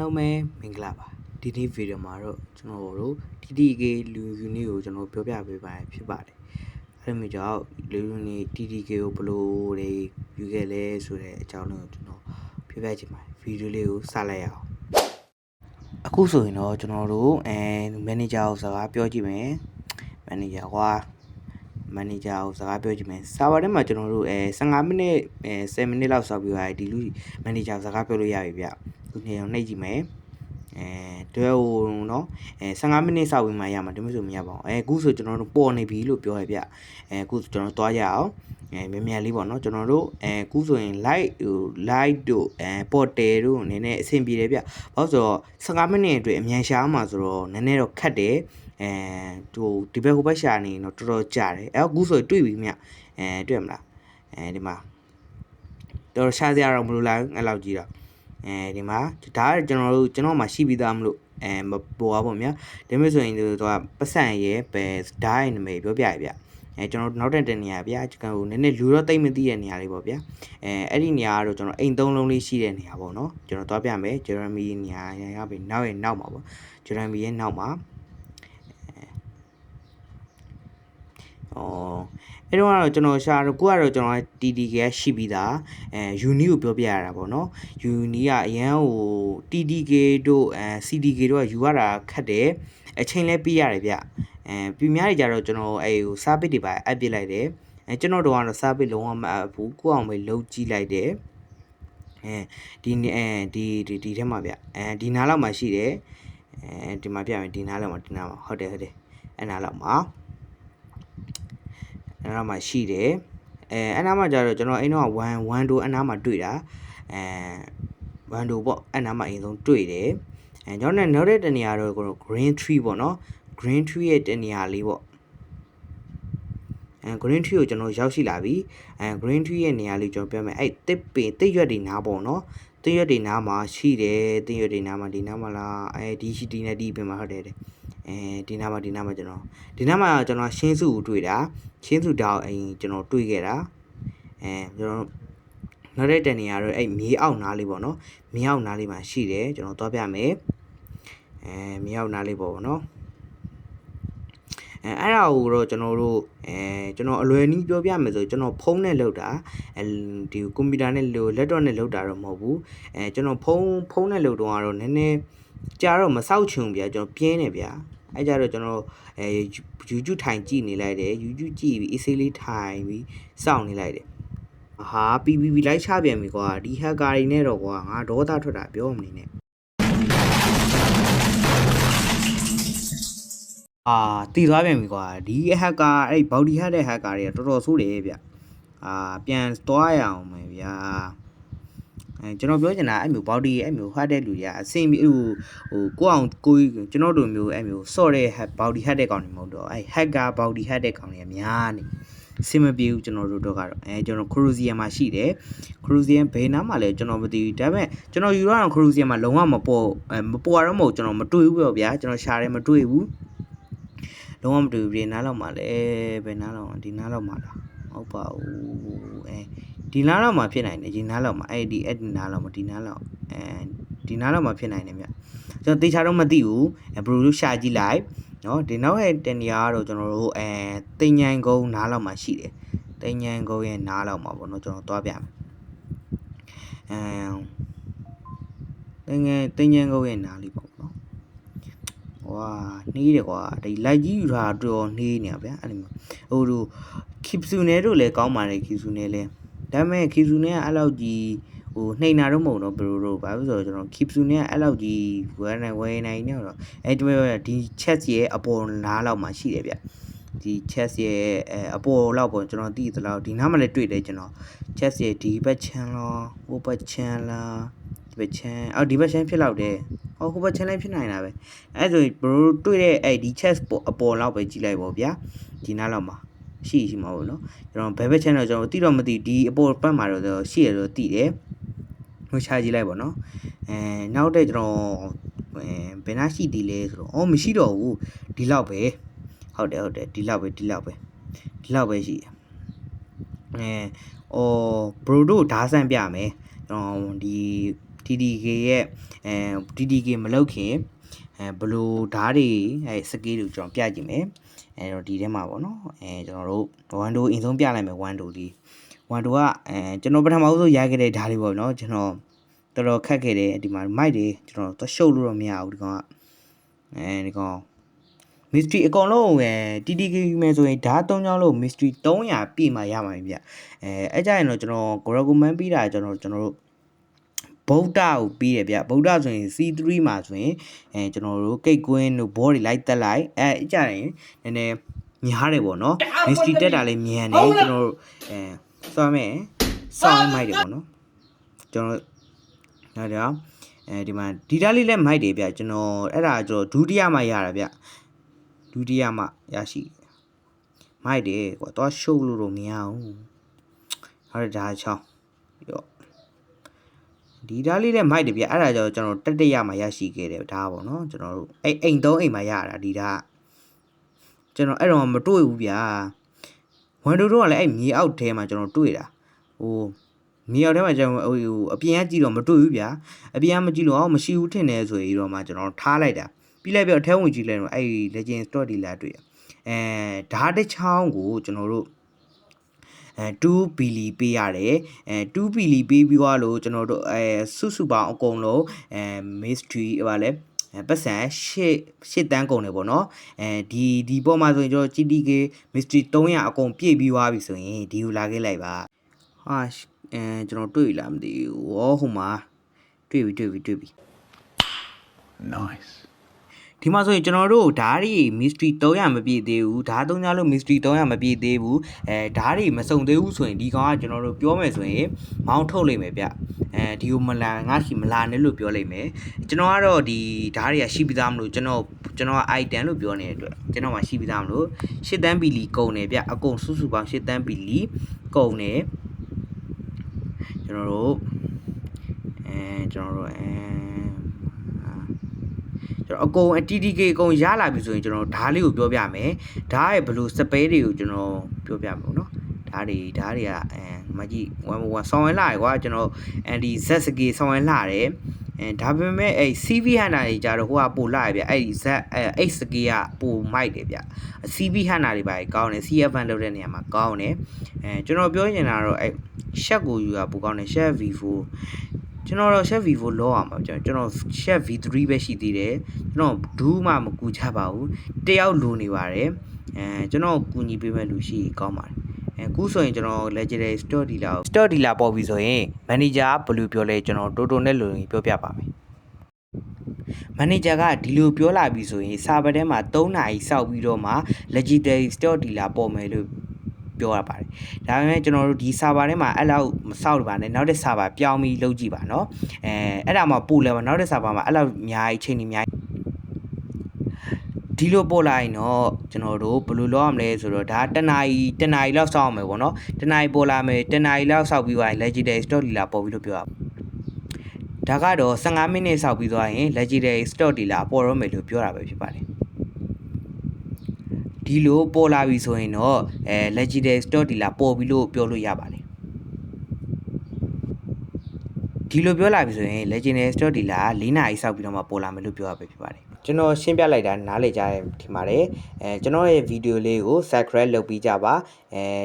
Hello မဲမင်္ဂလာပါဒီနေ့ဗီဒီယိုမှာတော့ကျွန်တော်တို့ TTK လူယူနစ်ကိုကျွန်တော်ပြောပြပေးပါဖြစ်ပါတယ်အဲ့လိုမျိုးကြောင့်လူယူနစ် TTK ကိုဘယ်လိုတွေယူခဲ့လဲဆိုတဲ့အကြောင်းလေးကိုကျွန်တော်ပြောပြချင်ပါတယ်ဗီဒီယိုလေးကိုစလိုက်ရအောင်အခုဆိုရင်တော့ကျွန်တော်တို့မန်နေဂျာကိုစကားပြောကြည့်မယ်မန်နေဂျာကိုစကားပြောကြည့်မယ်စာပါထဲမှာကျွန်တော်တို့15မိနစ်10မိနစ်လောက်စောက်ပြီးသွားဒီလူမန်နေဂျာစကားပြောလို့ရပြီဗျခုနေအောင်နှိပ်ကြည့်မယ်တွဲဟိုနော်15မိနစ်စောက်ပြီးမှရမှာဒါမှမဟုတ်မရပါဘူးအခုဆိုကျွန်တော်တို့ပေါ်နေပြီလို့ပြောရဗျအခုကျွန်တော်သွားကြအောင်မြန်မြန်လေးပေါ့နော်ကျွန်တော်တို့အခုဆိုရင် light တို့portal တို့နည်းနည်းအဆင်ပြေတယ်ဗျဘာလို့ဆိုတော့15မိနစ်အတွင်းအမြန်ရှာမှာဆိုတော့နည်းနည်းတော့ခက်တယ်ဒီဘက်ဟိုဘက်ရှာနေတော့တော်တော်ကြာတယ်အခုဆိုတွေ့ပြီမြတွေ့မလားဒီမှာတော်ရှာစရာတော့မလိုလားအဲ့လောက်ကြီးတော့ဒီမှာဒါကကျွန်တော်မှရှိပြီးသားမလို့မပေါ်ပါဘူးမြဒါမျိုးဆိုရင်သူကပတ်စံရဲ့ပဲဓာတ်ရဲ့နာမည်ပြောပြရဗျကျွန်တော်နောက်တဲ့နေရာဗျာကျွန်တော်နည်းနည်းလူတော့တိတ်မသိတဲ့နေရာလေးပေါ့ဗျာအဲ့ဒီနေရာကတော့ကျွန်တော်အိမ်သုံးလုံးလေးရှိတဲ့နေရာပေါ့နော်ကျွန်တော်သွားပြမယ်ဂျေရမီနေရာရပြီနောက်ရဲ့နောက်မှာပေါ့ဂျေရမီရဲ့နောက်မှာအဲ့တော့ကျွန်တော်ရှာတော့ကိုကတော့ကျွန်တော် TTK ကရှိပြီးသားuni ကိုပြောပြရတာပေါ့နော် uni ကအရန်ဟို TTK တို့CTK တို့ကယူရတာခက်တယ်အချိန်လဲပြရတယ်ဗျပြများတွေကြတော့ကျွန်တော်ဟိုစာပစ်တွေပါအပ်ပစ်လိုက်တယ်ကျွန်တော်တို့ကတော့စာပစ်လုံးဝမအပ်ဘူးကိုအောင်ပဲလုံးကြည့်လိုက်တယ်ဒီထဲမှာဗျဒီနားလောက်မှာရှိတယ်ဒီမှာပြမယ်ဒီနားလောက်မှာဟုတ်တယ်အဲ့နားလောက်မှာအဲ့နားမှာရှိတယ်အဲ့နားမှာကျတော့ကျွန်တော်အဲ့တော့1တို့အနားမှာတွေ့တာ1တို့ပေါ့အဲ့နားမှာအရင်ဆုံးတွေ့တယ်ကျွန်တော်နောက်တဲ့တနေရာတော့ကို green tree ပေါ့နော် green tree ရဲ့တနေရာလေးပေါ့green tree ကိုကျွန်တော်ရောက်ရှိလာပြီgreen tree ရဲ့နေရာလေးကျွန်တော်ပြောမယ်အဲ့တစ်ရွက်တွေနားပေါ့နော်တစ်ရွက်တွေနားမှာရှိတယ်တစ်ရွက်တွေနားမှာဒီနားမှာလားဒီနဲ့ဒီပြင်မှာဟုတ်တယ်ဒီနားမှာကျွန်တော်ဒီနားမှာကျွန်တော်ရှင်းစုကိုတွေ့တာရှင်းစုတောင်ကျွန်တော်တွေ့ခဲ့တာကျွန်တော်နောက်တဲ့တနေရာတော့အဲ့မြေအောက်နားလေးပေါ့နော်မြေအောက်နားလေးမှာရှိတယ်ကျွန်တော်သွားပြမယ်မြေအောက်နားလေးပေါ့နော်အဲ့ဒါကိုတော့ကျွန်တော်တို့ကျွန်တော်အလွယ်နည်းပြောပြမယ်ဆိုကျွန်တော်ဖုန်းနဲ့လုပ်တာဒီကွန်ပျူတာနဲ့laptopနဲ့လုပ်တာတော့မဟုတ်ဘူးကျွန်တော်ဖုန်းနဲ့လုပ်တော့ကတော့နည်းနည်းကြာတော့မစောက်ချွန်ဗျာကျွန်တော်ပြင်းနေဗျာအဲ့ကြတော့ကျွန်တော်YouTube ထိုင်ကြည့်နေလိုက်တယ် YouTube ကြည့်ပြီးအေးဆေးလေးထိုင်ပြီးစောင့်နေလိုက်တယ်ဟာ PVP လိုက်ချပြန်ပြီကွာဒီ hacker တွေနဲ့တော့ကွာငါဒေါသထွက်တာပြောမနေနဲ့တည်သွားပြန်ပြီကွာဒီ hacker အဲ့ body hack တဲ့ hacker တွေကတော်တော်ဆိုးတယ်ဗျပြန်သွားရအောင်မယ်ဗျာကျွန်တော်ပြောချင်တာအဲ့မျိုး body အဲ့မျိုး hack တဲ့လူတွေကအဆင်ပြေဟိုကိုအောင်ကိုကျွန်တော်တို့မျိုးအဲ့မျိုး ဆော့တဲ့ body hack တဲ့ကောင်တွေမဟုတ်တော့အဲ့ hacker body hack တဲ့ကောင်တွေကများနေစင်မပြေဘူးကျွန်တော်တို့တော့ကတော့ကျွန်တော် Cruzian မှာရှိတယ် Cruzian ဘယ်နားမှာလဲကျွန်တော်မသိဘူးဒါပေမဲ့ကျွန်တော်ယူရအောင် Cruzian မှာလုံးဝမပေါ်တော့မဟုတ်ကျွန်တော်မတွေ့ဘူးဗျာကျွန်တော်ရှာတယ်မတွေ့ဘူးလုံးဝမတွေ့ဘူးဒီနားလောက်မှာလဲဘယ်နားလောက်ဒီနားလောက်မှာလားဟုတ်ပါဘူးဒီနားလောက်မှာဖြစ်နိုင်တယ်ဒီနားလောက်မှာအဲ့ဒီနားလောက်မှာဒီနားလောက်ဒီနားလောက်မှာဖြစ်နိုင်တယ်ဗျကျွန်တော်တေချာတော့မသိဘူးဘယ်လိုရှာကြည့်လိုက်နော်ဒီနောက်ရဲ့တနေရာကတော့ကျွန်တော်တို့တင်ញိုင်ကုန်းနားလောက်မှာရှိတယ်တင်ញိုင်ကုန်းရဲ့နားလောက်မှာပေါ့နော်ကျွန်တော်သွားပြမယ်တင်ញိုင်ကုန်းရဲ့နားလေးပေါ့နော်ဝါနှီးတယ်ကွာဒီလိုက်ကြီးယူတာတော်နှီးနေဗျာအဲ့လိုဟိုတို့ခီပစုနယ်တို့လည်းကောင်းပါတယ်ခီပစုနယ်လည်းဒါပေမဲ့ခီပစုနယ်ကအဲ့လောက်ကြီးဟိုနှိမ်တာတော့မဟုတ်တော့ဘယ်လိုဘာလို့ဆိုတော့ကျွန်တော်ခီပစုနယ်ကအဲ့လောက်ကြီးဝယ်နိုင်နေတော့ဒီ chest ရဲ့အပေါ်နားလောက်မှာရှိတယ်ဗျဒီ chest ရဲ့အပေါ်လောက်ပေါ့ကျွန်တော်သိသလောက်ဒီနားမှာလည်းတွေ့တယ်ကျွန်တော် chest ရဲ့ဒီဘက်ချမ်းလားဟိုဘက်ချမ်းလားဒီဘက်ချမ်းဒီဘက်ချမ်းဖြစ်လောက်တယ်ဟိုဘက်ချမ်းလည်းဖြစ်နိုင်တာပဲအဲ့ဆိုဘရိုတွေ့တဲ့အဲ့ဒီ chest အပေါ်လောက်ပဲကြည့်လိုက်ပေါ့ဗျာဒီနားလောက်မှာရှိမှာပေါ့နော်ကျွန်တော်ဘယ်ဘက်ချမ်းတော့ကျွန်တော်သိတော့မသိဒီအပေါ်ပတ်မှာတော့ရှိရတော့သိတယ်ဟိုချကြည့်လိုက်ပေါ့နော်နောက်တဲ့ကျွန်တော်ဘယ်နှရှိသေးလဲဆိုတော့မရှိတော့ဘူးဒီလောက်ပဲဟုတ်တယ်ဒီလောက်ပဲရှိတယ်ဘရိုတို့ဓာဆန်ပြမယ်ကျွန်တော်ဒီ TDK ရဲ့TDK မလုပ်ခင်ဘလိုဓာတ်တွေစကေးတွေကျွန်တော်ပြကြည့်မယ်တော့ဒီထဲမှာပေါ့နော်ကျွန်တော်တို့1တို့အရင်ဆုံးပြလိုက်မယ်1တို့ဒီ1တို့ကကျွန်တော်ပထမဆုံးရိုက်ခဲ့တဲ့ဓာတ်တွေပေါ့နော်ကျွန်တော်တော်တော်ခက်ခဲ့တယ်ဒီမှာမိုက်တွေကျွန်တော်တော့ရှုပ်လို့တော့မရဘူးဒီကောင်ကဒီကောင် mystery အကုန်လုံးTDK မယ်ဆိုရင်ဓာတ်3ချောင်းလို့ mystery 300ပြည့်မှရမှာဗျအဲ့ကြရင်တော့ကျွန်တော် recommend ပေးတာကျွန်တော်တို့ဗုဒ္ဓကိုပြီးတယ်ဗျဗုဒ္ဓဆိုရင် C3 မှာဆိုရင်ကျွန်တော်တို့ကိတ်ကွင်းတို့ဘောတွေလိုက်တက်လိုက်ကြရင်နည်းနည်းများတယ်ပေါ့နော် mystery တက်တာလည်းမြန်တယ်ကျွန်တော်တို့စောမယ်စောင်းမိုက်တယ်ပေါ့နော်ကျွန်တော်ဒါဒီမှာဒီဓာတ်လေးလည်းမိုက်တယ်ဗျကျွန်တော်အဲ့ဒါကျွန်တော်ဒုတိယမှာရတာဗျဒုတိယမှာရရှိမိုက်တယ်ကွာတော့ရှုပ်လို့တော့မရဘူးဟုတ်တယ်ဒါချောင်းရောဒီဓာတ်လေးလည်းမိုက်တယ်ဗျအဲ့ဒါကြောင့်ကျွန်တော်တတိယမှာရရှိခဲ့တယ်ဒါပေါ့နော်ကျွန်တော်တို့အိမ်3အိမ်မှာရတာဒီဓာတ်ကျွန်တော်အဲ့တော့မတွေ့ဘူးဗျဝန်တို့တော့လည်းအဲ့မြေအောက်ထဲမှာကျွန်တော်တွေ့တာဟိုမြေအောက်ထဲမှာကျွန်တော်ဟိုအပြင်ကကြည့်တော့မတွေ့ဘူးဗျအပြင်ကမကြည့်လို့အောင်မရှိဘူးထင်တယ်ဆိုရင်တော့မှကျွန်တော်ထားလိုက်တာပြီးလိုက်ပြီးအထဲဝင်ကြည့်လိုက်တော့အဲ့ legend store ဒီလာတွေ့ဓာတ်တစ်ချောင်းကိုကျွန်တော်တို့2 billy ပေးရတယ်2 billy ပေးပြီးသွားလို့ကျွန်တော်တို့စုပေါင်းအကုန်လုံးmystery ဟိုလဲပတ်စံ8တန်းကုန်တယ်ပေါ့နော်ဒီပေါ်မှာဆိုရင်ကျွန်တော် GTK mystery 300အကုန်ပြည့်ပြီးသွားပြီဆိုရင်ဒီကိုလာခဲ့လိုက်ပါဟာကျွန်တော်တွေ့လားမသိဘူးဟိုမှာတွေ့ပြီ Nice ဒီမှာဆိုရင်ကျွန်တော်တို့ဓာတ်တွေ mystery 300မပြည့်သေးဘူးဓာတ်300လို့ mystery 300မပြည့်သေးဘူးဓာတ်တွေမစုံသေးဘူးဆိုရင်ဒီကောင်ကကျွန်တော်တို့ပြောမယ်ဆိုရင်မောင်းထုတ်လိုက်မယ်ဗျဒီကိုမလာငါရှိမလာနဲ့လို့ပြောလိုက်မယ်ကျွန်တော်ကတော့ဒီဓာတ်တွေကရှိပြီးသားမလို့ကျွန်တော်က item လို့ပြောနေတဲ့အတွက်ကျွန်တော်မှရှိပြီးသားမလို့8တန်းဘီလီကုန်တယ်ဗျအကုန်စုပေါင်း8တန်းဘီလီကုန်တယ်ကျွန်တော်တို့အကုန် TDK အကုန်ရလာပြီဆိုရင်ကျွန်တော်ဓာတ်လေးကိုပြောပြမယ်ဓာတ်ရဲ့ဘလို့စပဲတွေကိုကျွန်တော်ပြောပြမယ်နော်ဓာတ်တွေကမကြီး1ဆောင်းဝင်လာရကွာကျွန်တော်ဒီ Z စကေဆောင်းဝင်လာတယ်ဒါပေမဲ့အဲ့ CV ဟန်တာတွေကြတော့ဟိုကပို့လာရဗျအဲ့ဒီ Z H စကေကပို့မိုက်တယ်ဗျ CV ဟန်တာတွေပါကောင်းတယ် CF န်လုပ်တဲ့နေရာမှာကောင်းတယ်ကျွန်တော်ပြောချင်တာတော့အဲ့ Shark ကိုယူတာပိုကောင်းတယ် Shark V4 ကျွန်တော်တော့ Chef V4 လောအောင်ပါကျွန်တော် Chef V3 ပဲရှိသေးတယ်ကျွန်တော်ဘူးမှမကူချပါဘူးတယောက်လိုနေပါတယ်ကျွန်တော်ကူညီပေးမဲ့လူရှိကောင်းပါတယ်အခုဆိုရင်ကျွန်တော် legendary store dealer ပေါ်ပြီဆိုရင် manager ဘယ်လိုပြောလဲကျွန်တော်တိုးတိုးနဲ့လိုပြောပြပါမယ်manager ကဒီလိုပြောလာပြီဆိုရင်စာပတ်ထဲမှာ3နာရီစောက်ပြီးတော့မှ legendary store dealer ပေါ်မယ်လို့ပြောရပါတယ်ဒါပေမဲ့ကျွန်တော်တို့ဒီ server ထဲမှာအဲ့လောက်မစောက်ပါနဲ့နောက်တဲ့ server ပြောင်းပြီးလုပ်ကြည့်ပါเนาะအဲ့ဒါမှပို့လဲပါနောက်တဲ့ server မှာအဲ့လောက်အများကြီးချိန်နေအများဒီလိုပို့လိုက်တော့ကျွန်တော်တို့ဘယ်လိုလုပ်ရမလဲဆိုတော့ဒါတနာရီလောက်စောက်အောင်မယ်ပေါ့เนาะတနာရီပို့လာမယ်တနာရီလောက်စောက်ပြီးသွားရင် legendary stock dealer ပေါ်ပြီးလို့ပြောရဒါကတော့15မိနစ်စောက်ပြီးသွားရင် legendary stock dealer ပေါ်တော့မယ်လို့ပြောတာပဲဖြစ်ပါတယ်ဒီလိုပေါ်လာပြီဆိုရင်တော့legendary stock dealer ပေါ်ပြီလို့ပြောလို့ရပါတယ်ဒီလိုပြောလာပြီဆိုရင် legendary stock dealer 4နာရီစောက်ပြီးတော့မှပေါ်လာမယ်လို့ပြောရပဲဖြစ်ပါတယ်ကျွန်တော်ရှင်းပြလိုက်တာနားလည်ကြတယ်ထင်ပါတယ်ကျွန်တော်ရဲ့ဗီဒီယိုလေးကို subscribe လုပ်ပြီးကြပါ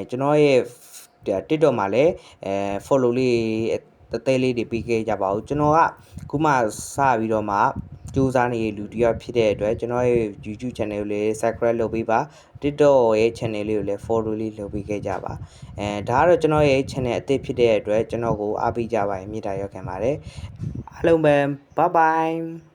ကျွန်တော်ရဲ့ TikTok မှာလည်းfollow လေးတသေးလေးတွေပေးခဲ့ကြပါဦးကျွန်တော်ကခုမှစပြီးတော့မှစူးစမ်းနေတဲ့လူတယောက်ဖြစ်တဲ့အတွက်ကျွန်တော်ရဲ့ YouTube channel ကိုလည်း subscribe လုပ်ပေးပါ TikTok ရဲ့ channel လေးကိုလည်း follow လေးလုပ်ပေးခဲ့ကြပါဒါကတော့ကျွန်တော်ရဲ့ channel အသစ်ဖြစ်တဲ့အတွက်ကျွန်တော်ကိုအားပေးကြပါရင်မေတ္တာရက်ခံပါတယ်အားလုံးပဲ bye bye